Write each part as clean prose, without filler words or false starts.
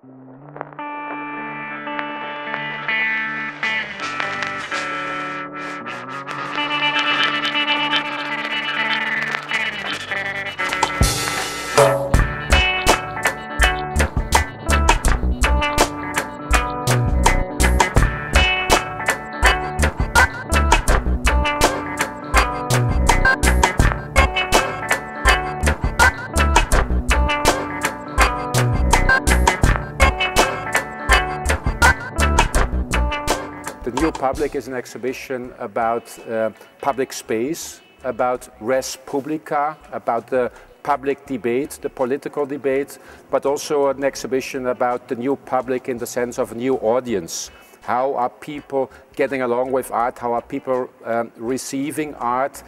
The New Public is an exhibition about public space, about res publica, about the public debate, the political debate, but also an exhibition about the new public in the sense of a new audience. How are people getting along with art? How are people receiving art?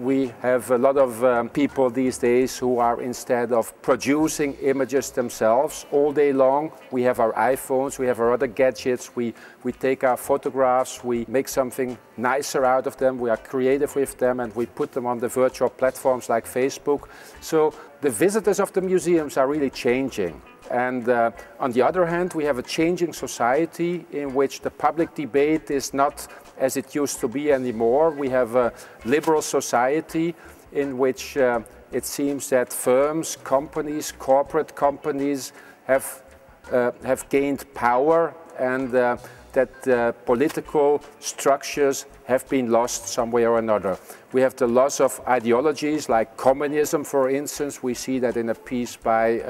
We have a lot of people these days who are, instead of producing images themselves all day long, we have our iPhones, we have our other gadgets, we take our photographs, we make something nicer out of them, we are creative with them, and we put them on the virtual platforms like Facebook. So the visitors of the museums are really changing. And on the other hand, we have a changing society in which the public debate is not as it used to be anymore. We have a liberal society in which it seems that firms, companies, corporate companies have gained power, and that political structures have been lost some way or another. We have the loss of ideologies like communism, for instance. We see that in a piece by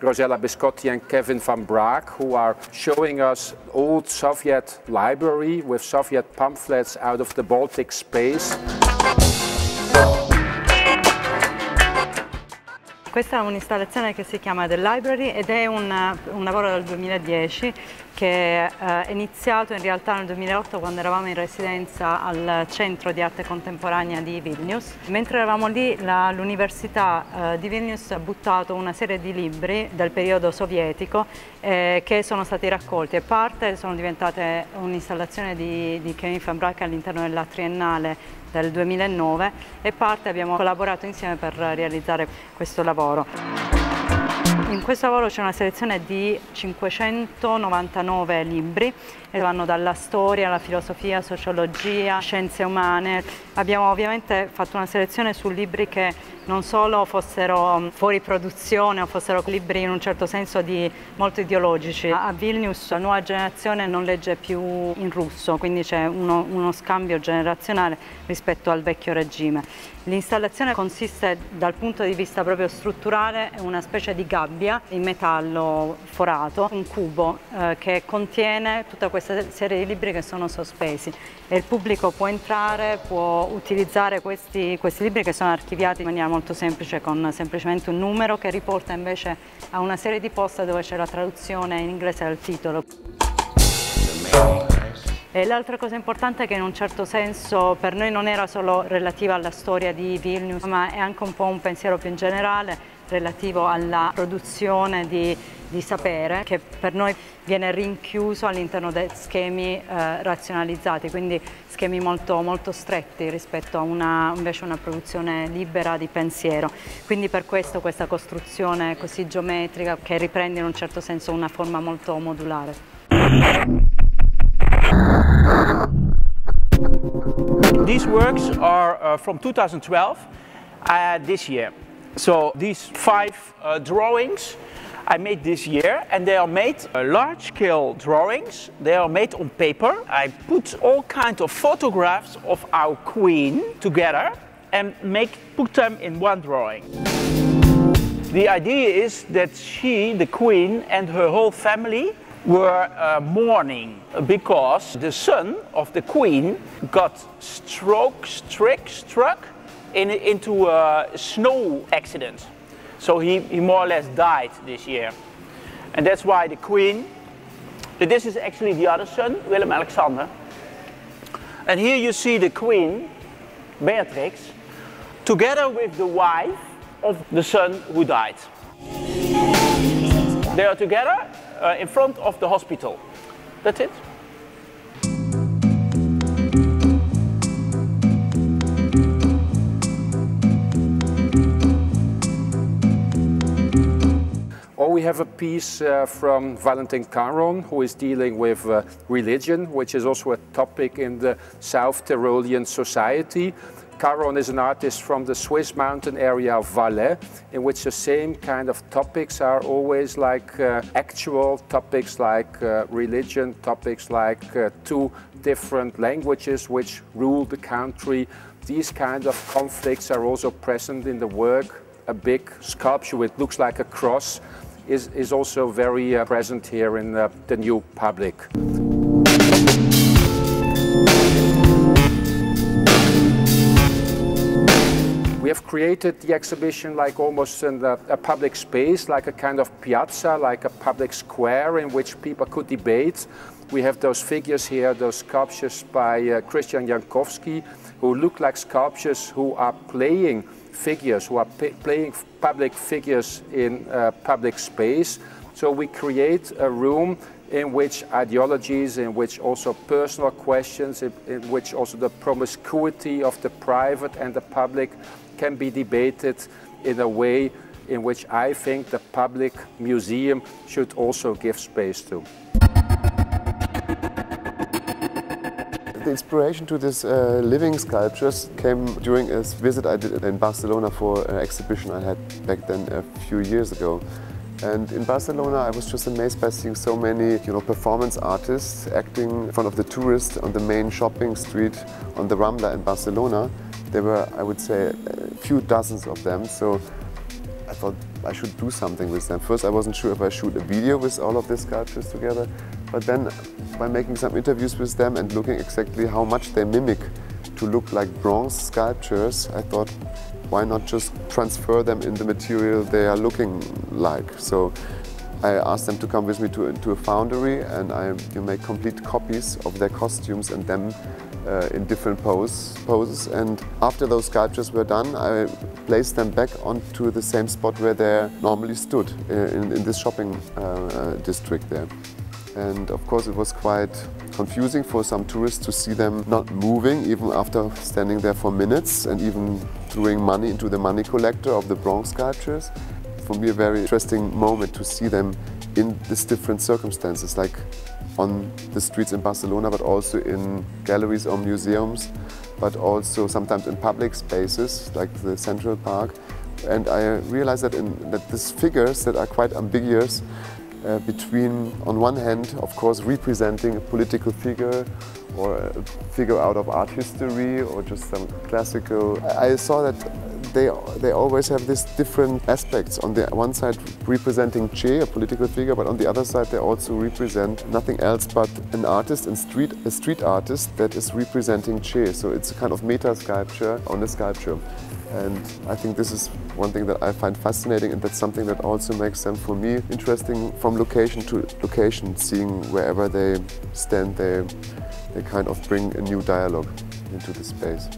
Rosella Biscotti and Kevin van Braak, who are showing us old Soviet library with Soviet pamphlets out of the Baltic space. Questa è un'installazione che si chiama The Library ed è un lavoro del 2010 che è iniziato in realtà nel 2008 quando eravamo in residenza al Centro di Arte Contemporanea di Vilnius. Mentre eravamo lì l'Università di Vilnius ha buttato una serie di libri del periodo sovietico che sono stati raccolti, e parte sono diventate un'installazione di Kevin van Braak all'interno della Triennale del 2009 e parte abbiamo collaborato insieme per realizzare questo lavoro. In questo lavoro c'è una selezione di 599 libri e vanno dalla storia alla filosofia, sociologia, scienze umane. Abbiamo ovviamente fatto una selezione su libri che non solo fossero fuori produzione o fossero libri in un certo senso molto ideologici. A Vilnius la nuova generazione non legge più in russo, quindi c'è uno scambio generazionale rispetto al vecchio regime. L'installazione consiste dal punto di vista proprio strutturale in una specie di gabbia in metallo forato, un cubo che contiene tutta questa serie di libri che sono sospesi e il pubblico può entrare, può utilizzare questi libri che sono archiviati in maniera molto semplice con semplicemente un numero che riporta invece a una serie di post dove c'è la traduzione in inglese del titolo. E l'altra cosa importante è che in un certo senso per noi non era solo relativa alla storia di Vilnius, ma è anche un po' un pensiero più in generale relativo alla produzione di sapere che per noi viene rinchiuso all'interno di schemi razionalizzati, quindi schemi molto, molto stretti rispetto a invece una produzione libera di pensiero. Quindi per questo questa costruzione così geometrica che riprende in un certo senso una forma molto modulare. These works are from 2012, this year. So these 5 drawings I made this year, and they are made large-scale drawings. They are made on paper. I put all kinds of photographs of our queen together and put them in one drawing. The idea is that she, the queen, and her whole family were mourning because the son of the queen got struck into a snow accident. So he more or less died this year. And that's why the queen, this is actually the other son, Willem Alexander. And here you see the queen, Beatrix, together with the wife of the son who died. They are together in front of the hospital. That's it. we have a piece from Valentin Caron, who is dealing with religion, which is also a topic in the South Tyrolean society. Caron is an artist from the Swiss mountain area of Valais, in which the same kind of topics are always like actual topics like religion, topics like two different languages which rule the country. These kind of conflicts are also present in the work. A big sculpture which looks like a cross is also very present here in the New Public. We have created the exhibition like almost in a public space, like a kind of piazza, like a public square in which people could debate. We have those figures here, those sculptures by Christian Jankowski, who look like sculptures who are playing figures, who are playing public figures in public space. So we create a room in which ideologies, in which also personal questions, in which also the promiscuity of the private and the public can be debated in a way in which I think the public museum should also give space to. The inspiration to these living sculptures came during a visit I did in Barcelona for an exhibition I had back then a few years ago. And in Barcelona I was just amazed by seeing so many performance artists acting in front of the tourists on the main shopping street on the Rambla in Barcelona. There were, I would say, a few dozens of them, so I thought I should do something with them. First I wasn't sure if I shoot a video with all of these sculptures together, but then by making some interviews with them and looking exactly how much they mimic to look like bronze sculptures, I thought, why not just transfer them in the material they are looking like? So I asked them to come with me to a foundry, and I make complete copies of their costumes and them in different poses. And after those sculptures were done, I placed them back onto the same spot where they normally stood, in this shopping district there. And of course it was quite confusing for some tourists to see them not moving even after standing there for minutes and even throwing money into the money collector of the bronze sculptures. For me a very interesting moment to see them in these different circumstances, like on the streets in Barcelona, but also in galleries or museums, but also sometimes in public spaces like the Central Park. And I realized that these figures that are quite ambiguous between, on one hand, of course, representing a political figure or a figure out of art history or just some classical. I saw that they always have these different aspects. On the one side representing Che, a political figure, but on the other side they also represent nothing else but an artist, a street artist that is representing Che. So it's a kind of meta sculpture on a sculpture. And I think this is one thing that I find fascinating, and that's something that also makes them, for me, interesting from location to location. Seeing wherever they stand, they kind of bring a new dialogue into the space.